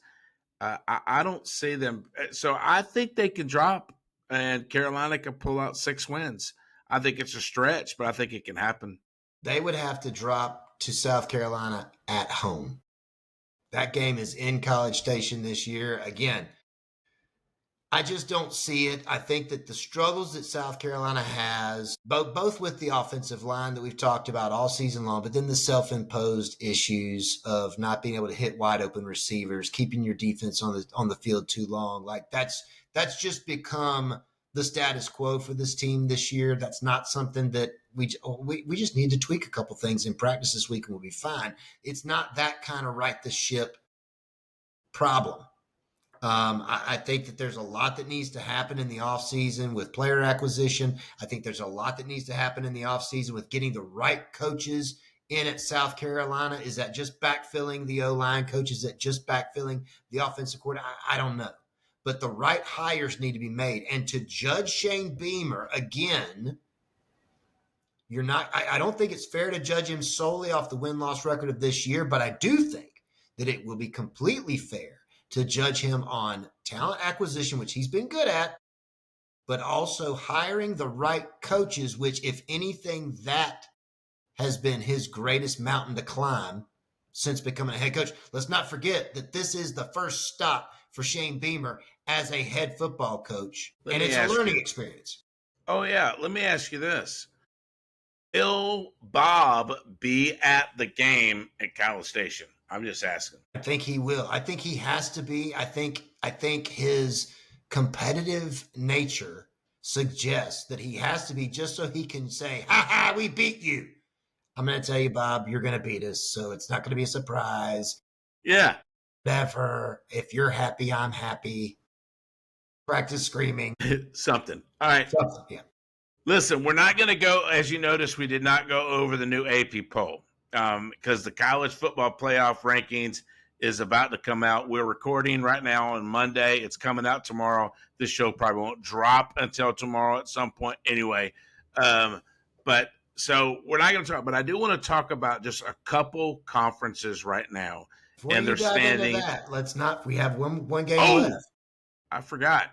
I don't see them. So I think they can drop, and Carolina can pull out 6 wins. I think it's a stretch, but I think it can happen. They would have to drop to South Carolina at home. That game is in College Station this year. Again, I just don't see it. I think that the struggles that South Carolina has, both with the offensive line that we've talked about all season long, but then the self-imposed issues of not being able to hit wide open receivers, keeping your defense on the field too long, like that's just become the status quo for this team this year. That's not something that we just need to tweak a couple things in practice this week and we'll be fine. It's not that kind of right the ship problem. I think that there's a lot that needs to happen in the offseason with player acquisition. I think there's a lot that needs to happen in the offseason with getting the right coaches in at South Carolina. Is that just backfilling the O-line coach? Is that just backfilling the offensive coordinator? I don't know. But the right hires need to be made. And to judge Shane Beamer again You're not, I don't think it's fair to judge him solely off the win-loss record of this year, but I do think that it will be completely fair to judge him on talent acquisition, which he's been good at, but also hiring the right coaches, which, if anything, that has been his greatest mountain to climb since becoming a head coach. Let's not forget that this is the first stop for Shane Beamer as a head football coach, and it's a learning experience. Oh, yeah. Let me ask you this. Will Bob be at the game at College Station? I'm just asking. I think he will. I think he has to be. I think his competitive nature suggests that he has to be, just so he can say, "Ha ha, we beat you." I'm going to tell you, Bob, you're going to beat us, so it's not going to be a surprise. Yeah. Whatever. If you're happy, I'm happy. Practice screaming. Something. All right. Something, yeah. Listen, we're not going to go, as you noticed, we did not go over the new AP poll because the college football playoff rankings is about to come out. We're recording right now on Monday. It's coming out tomorrow. This show probably won't drop until tomorrow at some point anyway. But so we're not going to talk, but I do want to talk about just a couple conferences right now. Before and you they're dive standing. into that, let's not, we have one game left. I forgot.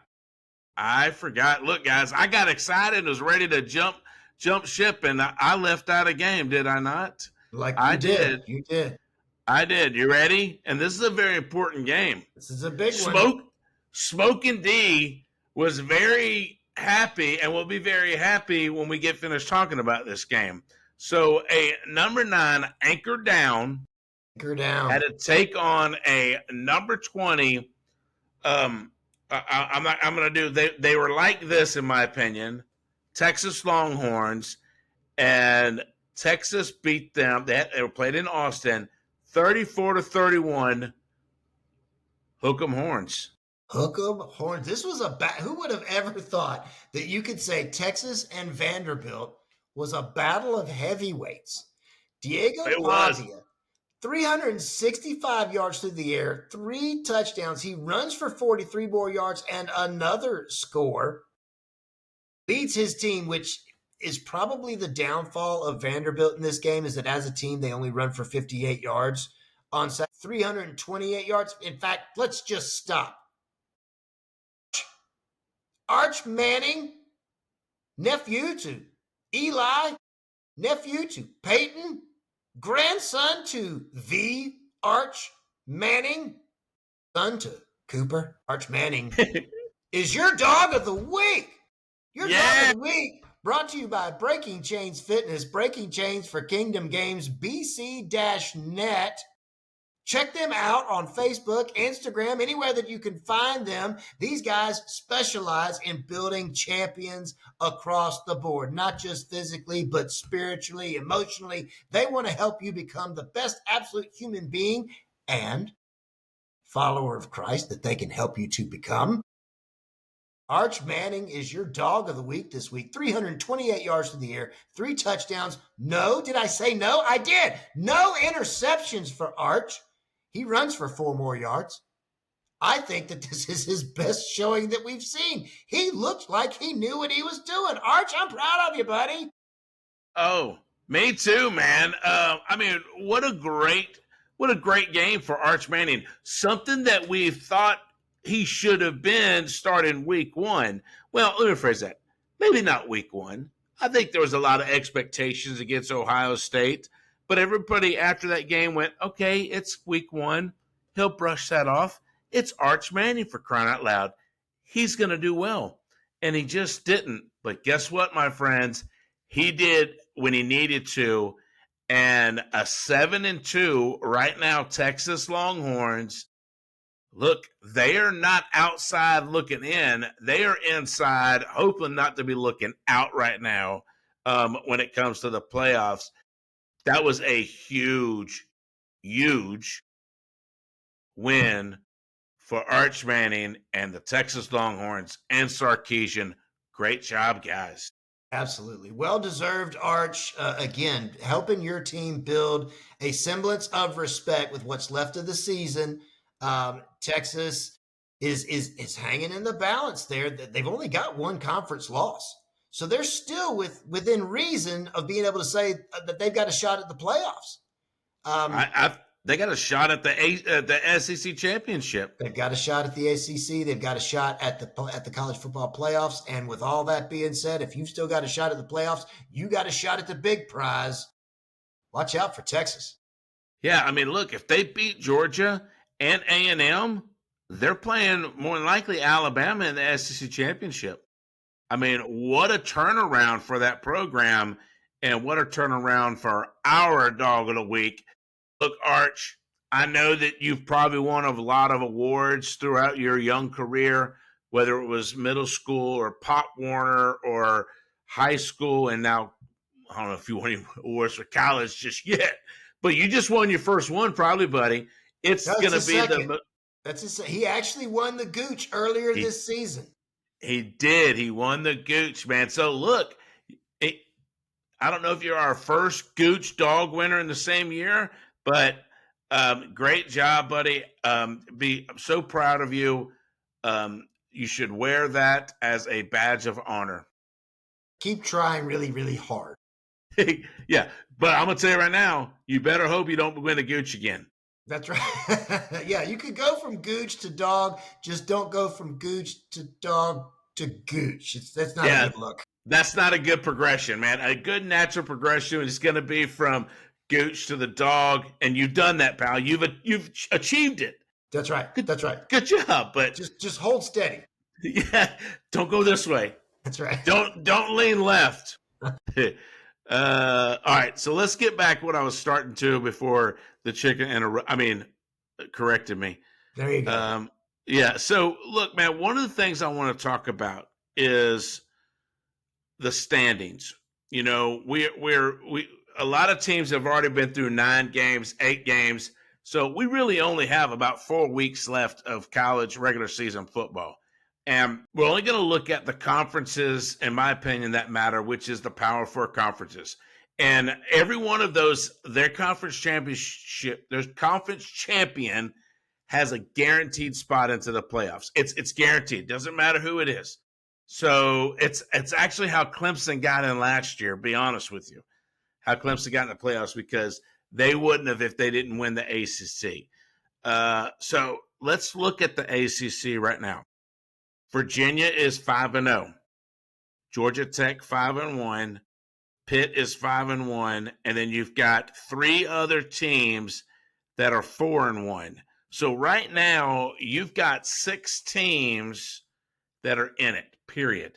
Look, guys, I got excited and was ready to jump ship, and I left out a game, did I not? I did. You did. I did. You ready? And this is a very important game. This is a big one. Smoking D was very happy and will be very happy when we get finished talking about this game. So a number 9, Anchor Down, had to take on a number 20. I'm going to do. They were like this, in my opinion. Texas Longhorns, and Texas beat them. They were played in Austin, 34-31. Hook 'em Horns. Hook 'em Horns. This was who would have ever thought that you could say Texas and Vanderbilt was a battle of heavyweights? Diego Pavia, 365 yards through the air, 3 touchdowns. He runs for 43 more yards and another score. Leads his team, which is probably the downfall of Vanderbilt in this game, is that as a team, they only run for 58 yards on 328 yards. In fact, let's just stop. Arch Manning, nephew to Eli, nephew to Peyton, grandson to the Arch Manning, son to Cooper. Arch Manning is your dog of the week. Your dog of the week, brought to you by Breaking Chains Fitness, Breaking Chains for Kingdom Games, BC-net. Check them out on Facebook, Instagram, anywhere that you can find them. These guys specialize in building champions across the board, not just physically, but spiritually, emotionally. They want to help you become the best absolute human being and follower of Christ that they can help you to become. Arch Manning is your dog of the week this week. 328 yards through the air, 3 touchdowns. No, did I say no? I did. No interceptions for Arch. He runs for 4 more yards. I think that this is his best showing that we've seen. He looked like he knew what he was doing. Arch, I'm proud of you, buddy. Oh, me too, man. I mean, what a great game for Arch Manning. Something that we thought he should have been starting week 1. Well, let me rephrase that. Maybe not week 1. I think there was a lot of expectations against Ohio State, but everybody after that game went, okay, it's week 1. He'll brush that off. It's Arch Manning, for crying out loud. He's going to do well. And he just didn't. But guess what, my friends? He did when he needed to. And a 7-2 right now, Texas Longhorns. Look, they are not outside looking in. They are inside, hoping not to be looking out right now when it comes to the playoffs. That was a huge, huge win for Arch Manning and the Texas Longhorns and Sarkisian. Great job, guys. Absolutely. Well-deserved, Arch. Again, helping your team build a semblance of respect with what's left of the season. Texas is hanging in the balance there. They've only got 1 conference loss. So they're still within reason of being able to say that they've got a shot at the playoffs. They got a shot at the SEC championship. They've got a shot at the ACC. They've got a shot at the college football playoffs. And with all that being said, if you've still got a shot at the playoffs, you got a shot at the big prize. Watch out for Texas. Yeah, I mean, look, if they beat Georgia and A&M, they're playing more than likely Alabama in the SEC championship. I mean, what a turnaround for that program, and what a turnaround for our dog of the week. Look, Arch, I know that you've probably won a lot of awards throughout your young career, whether it was middle school or Pop Warner or high school, and now I don't know if you won any awards for college just yet, but you just won your first one, probably, buddy. It's going to be he actually won the Gooch earlier this season. He did. He won the Gooch, man. So look, I don't know if you're our first Gooch dog winner in the same year, but great job, buddy. I'm so proud of you. You should wear that as a badge of honor. Keep trying really, really hard. Yeah, but I'm going to tell you right now, you better hope you don't win a Gooch again. That's right. Yeah, you could go from Gooch to dog, just don't go from Gooch to dog to Gooch. That's not a good look. That's not a good progression, man. A good natural progression is going to be from Gooch to the dog, and you've done that, pal. You've achieved it. That's right. That's right. Good job, but just hold steady. Yeah, don't go this way. That's right. Don't lean left. All right, so let's get back what I was starting to before the chicken corrected me. There you go. Yeah. So look, man, one of the things I want to talk about is the standings. You know, we a lot of teams have already been through 9 games, 8 games. So we really only have about 4 weeks left of college regular season football. And we're only going to look at the conferences, in my opinion, that matter, which is the Power 4 conferences. And every one of those, their conference champion has a guaranteed spot into the playoffs. It's guaranteed. Doesn't matter who it is. So it's actually how Clemson got in last year, be honest with you, how Clemson got in the playoffs, because they wouldn't have if they didn't win the ACC. So let's look at the ACC right now. Virginia is 5-0. Georgia Tech 5-1. Pitt is 5-1, and then you've got 3 other teams that are 4-1. So right now you've got 6 teams that are in it. Period.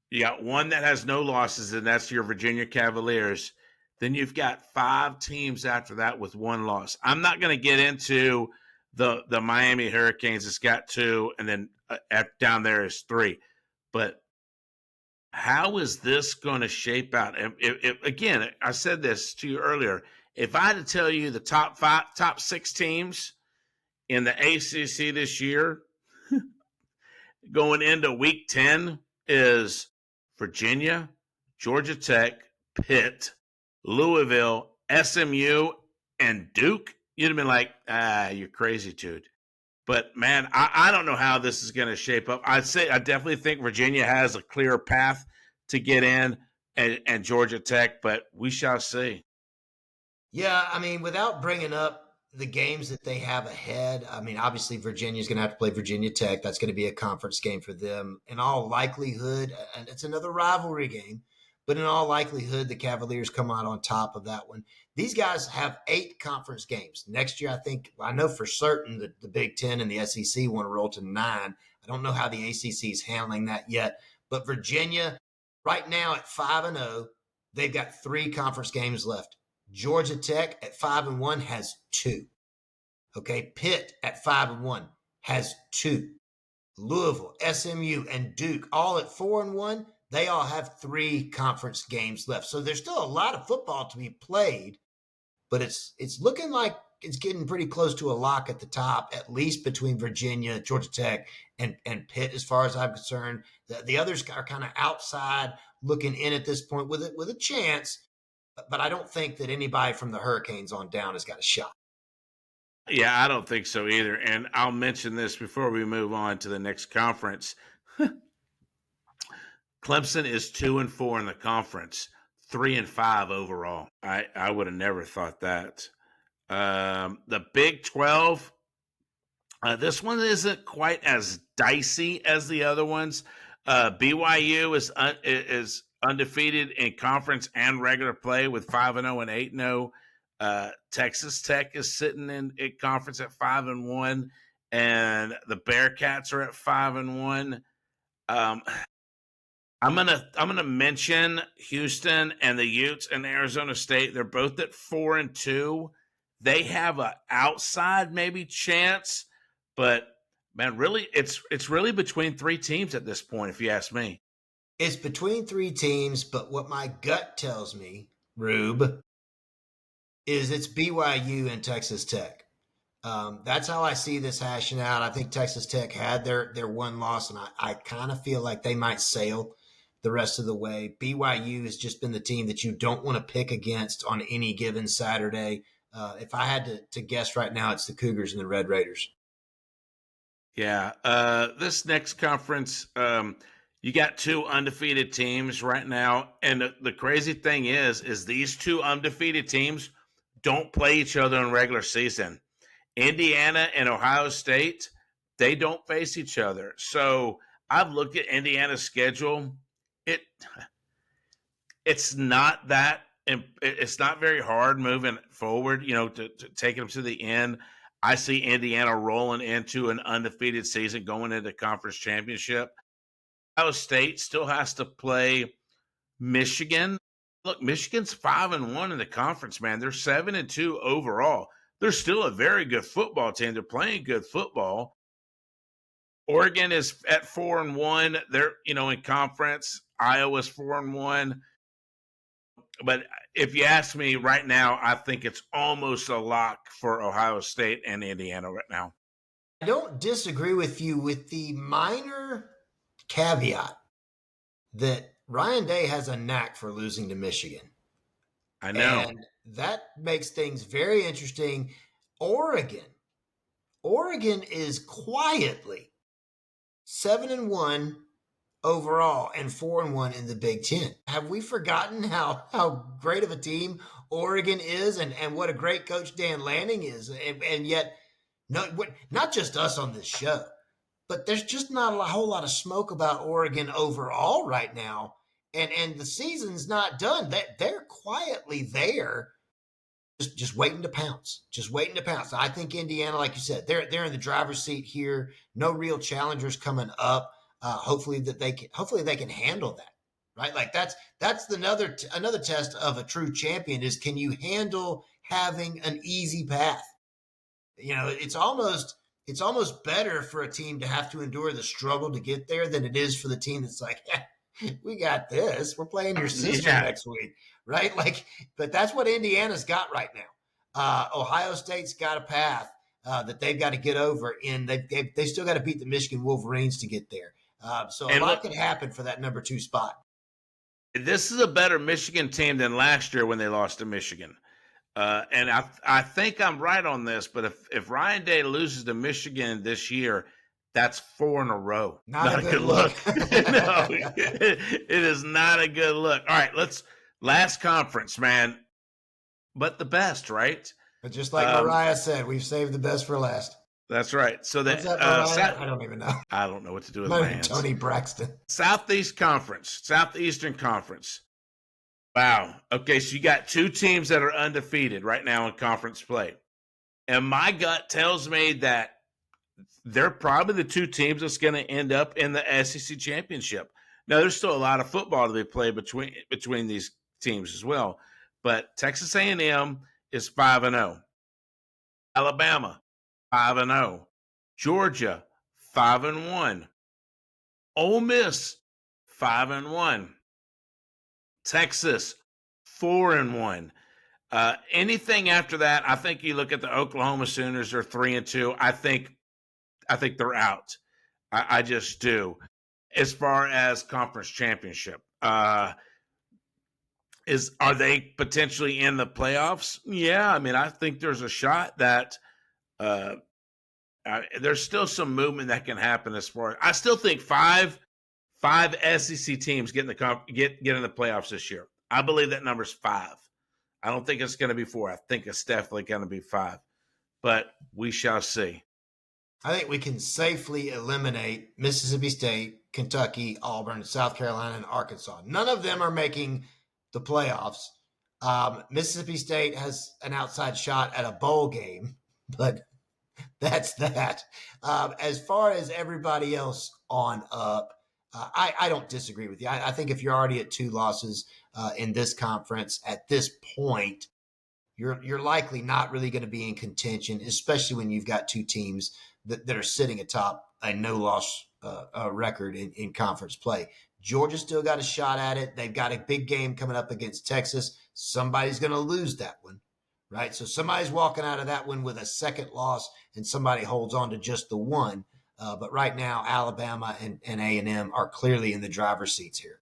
You got one that has no losses, and that's your Virginia Cavaliers. Then you've got 5 teams after that with 1 loss. I'm not going to get into the Miami Hurricanes. It's got 2, and then down there is 3. But how is this going to shape out? Again, I said this to you earlier. If I had to tell you the top 6 teams in the ACC this year going into week 10 is Virginia, Georgia Tech, Pitt, Louisville, SMU, and Duke, you'd have been like, you're crazy, dude. But, man, I don't know how this is going to shape up. I definitely think Virginia has a clear path to get in, and Georgia Tech, but we shall see. Yeah, I mean, without bringing up the games that they have ahead, I mean, obviously Virginia's going to have to play Virginia Tech. That's going to be a conference game for them. In all likelihood, and it's another rivalry game, but in all likelihood, the Cavaliers come out on top of that one. These guys have 8 conference games. Next year, I know for certain that the Big Ten and the SEC want to roll to 9. I don't know how the ACC is handling that yet. But Virginia, right now at 5-0, they've got 3 conference games left. Georgia Tech at 5-1 has 2. Okay, Pitt at 5-1 has 2. Louisville, SMU, and Duke all at 4-1. They all have 3 conference games left. So there's still a lot of football to be played, but it's looking like it's getting pretty close to a lock at the top, at least between Virginia, Georgia Tech, and Pitt, as far as I'm concerned. The others are kind of outside looking in at this point with a chance, but I don't think that anybody from the Hurricanes on down has got a shot. Yeah, I don't think so either. And I'll mention this before we move on to the next conference. Clemson is 2-4 in the conference, 3-5 overall. I would have never thought that. The Big 12, this one isn't quite as dicey as the other ones. BYU is undefeated in conference and regular play with 5-0 and 8-0. Texas Tech is sitting in conference at 5-1, and the Bearcats are at 5-1. I'm gonna mention Houston and the Utes and Arizona State. They're both at 4-2. They have an outside maybe chance, but man, really, it's really between three teams at this point, if you ask me. It's between three teams, but what my gut tells me, Rube, is it's BYU and Texas Tech. That's how I see this hashing out. I think Texas Tech had their one loss, and I kind of feel like they might sail the rest of the way. BYU has just been the team that you don't want to pick against on any given Saturday. If I had to guess right now, it's the Cougars and the Red Raiders. Yeah. This next conference, you got two undefeated teams right now. And the crazy thing is these two undefeated teams don't play each other in regular season. Indiana and Ohio State, they don't face each other. So I've looked at Indiana's schedule. It's not very hard moving forward, to take them to the end. I see Indiana rolling into an undefeated season going into conference championship. Ohio State still has to play Michigan. Look, Michigan's 5-1 in the conference, man. They're 7-2 overall. They're still a very good football team. They're playing good football. Oregon is at 4-1. They're, in conference. Iowa's 4-1. But if you ask me right now, I think it's almost a lock for Ohio State and Indiana right now. I don't disagree with you with the minor caveat that Ryan Day has a knack for losing to Michigan. I know. And that makes things very interesting. Oregon is quietly 7-1 overall and 4-1 in the Big Ten. Have we forgotten how great of a team Oregon is and what a great coach Dan Lanning is? And yet, no, not just us on this show, but there's just not a whole lot of smoke about Oregon overall right now. And the season's not done. They're quietly there, just waiting to pounce. I think Indiana, like you said, they're in the driver's seat here. No real challengers coming up. Hopefully they can handle that, right? Like that's another test of a true champion is, can you handle having an easy path? It's almost better for a team to have to endure the struggle to get there than it is for the team that's like, we got this. We're playing your sister next week, right? But that's what Indiana's got right now. Ohio State's got a path that they've got to get over, and they still got to beat the Michigan Wolverines to get there. So a lot can happen for that number 2 spot. This is a better Michigan team than last year when they lost to Michigan. And I think I'm right on this, but if Ryan Day loses to Michigan this year, that's 4 in a row. Not a good look. No, it is not a good look. All right, last conference, man, but the best, right? But just like Mariah said, we've saved the best for last. That's right. So that I don't even know. I don't know what to do with my hands. Tony Braxton. Southeastern Conference. Wow. Okay, so you got 2 teams that are undefeated right now in conference play. And my gut tells me that they're probably the 2 teams that's going to end up in the SEC championship. Now, there's still a lot of football to be played between these teams as well. But Texas A&M is 5-0. Alabama, 5-0. Georgia, 5-1. Ole Miss, 5-1. Texas, 4-1. Anything after that, I think you look at the Oklahoma Sooners, they're 3-2. I think they're out. I just do. As far as conference championship, are they potentially in the playoffs? Yeah, I mean, I think there's a shot that there's still some movement that can happen. As far as I still think 5 SEC teams get in the playoffs this year. I believe that number's 5. I don't think it's going to be 4. I think it's definitely going to be 5. But we shall see. I think we can safely eliminate Mississippi State, Kentucky, Auburn, South Carolina, and Arkansas. None of them are making the playoffs. Mississippi State has an outside shot at a bowl game, but that's that. As far as everybody else on up, I don't disagree with you. I think if you're already at 2 losses in this conference at this point, you're likely not really going to be in contention, especially when you've got 2 teams that are sitting atop a no-loss record in conference play. Georgia still got a shot at it. They've got a big game coming up against Texas. Somebody's going to lose that one, right? So somebody's walking out of that one with a second loss, and somebody holds on to just the one. But right now, Alabama and A&M are clearly in the driver's seats here.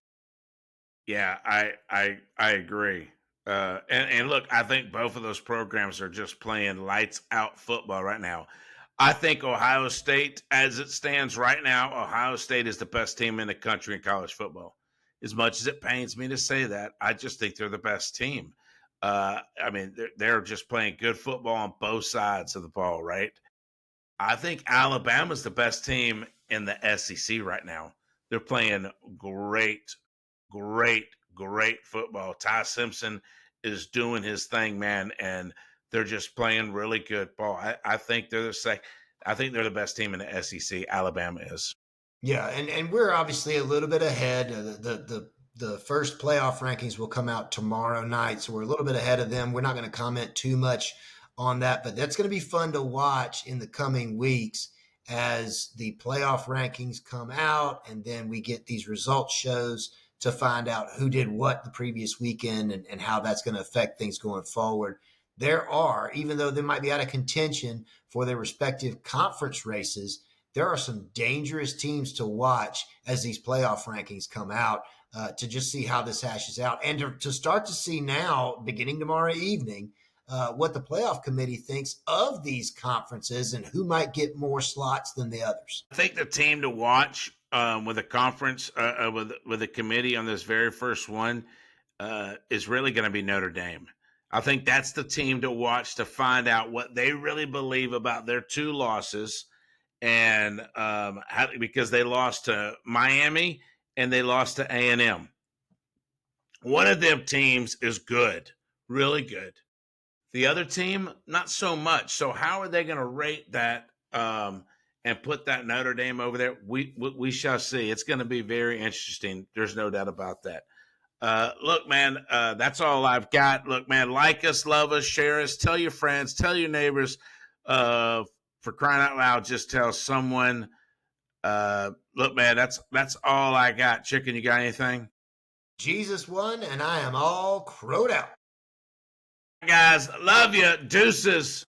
Yeah, I agree. And look, I think both of those programs are just playing lights out football right now. I think Ohio State, as it stands right now, Ohio State is the best team in the country in college football. As much as it pains me to say that, I just think they're the best team. I mean, they're just playing good football on both sides of the ball, right? I think Alabama's the best team in the SEC right now. They're playing great, great football. Ty Simpson is doing his thing, man, and they're just playing really good ball. I think they're the best team in the SEC. Alabama is. Yeah, and we're obviously a little bit ahead. The first playoff rankings will come out tomorrow night, so we're a little bit ahead of them. We're not going to comment too much on that, but that's going to be fun to watch in the coming weeks as the playoff rankings come out, and then we get these results shows to find out who did what the previous weekend and how that's going to affect things going forward. There are, even though they might be out of contention for their respective conference races, there are some dangerous teams to watch as these playoff rankings come out to just see how this hashes out and to start to see now, beginning tomorrow evening, what the playoff committee thinks of these conferences and who might get more slots than the others. I think the team to watch with a conference, with a committee on this very first one is really going to be Notre Dame. I think that's the team to watch to find out what they really believe about their 2 losses, and because they lost to Miami and they lost to A&M. One of them teams is good, really good. The other team, not so much. So how are they going to rate that and put that Notre Dame over there? We shall see. It's going to be very interesting. There's no doubt about that. Look, man, that's all I've got. Look, man, like us, love us, share us, tell your friends, tell your neighbors. For crying out loud, just tell someone. Look, man, that's all I got. Chicken, you got anything? Jesus won, and I am all crowed out. Guys, love you. Deuces.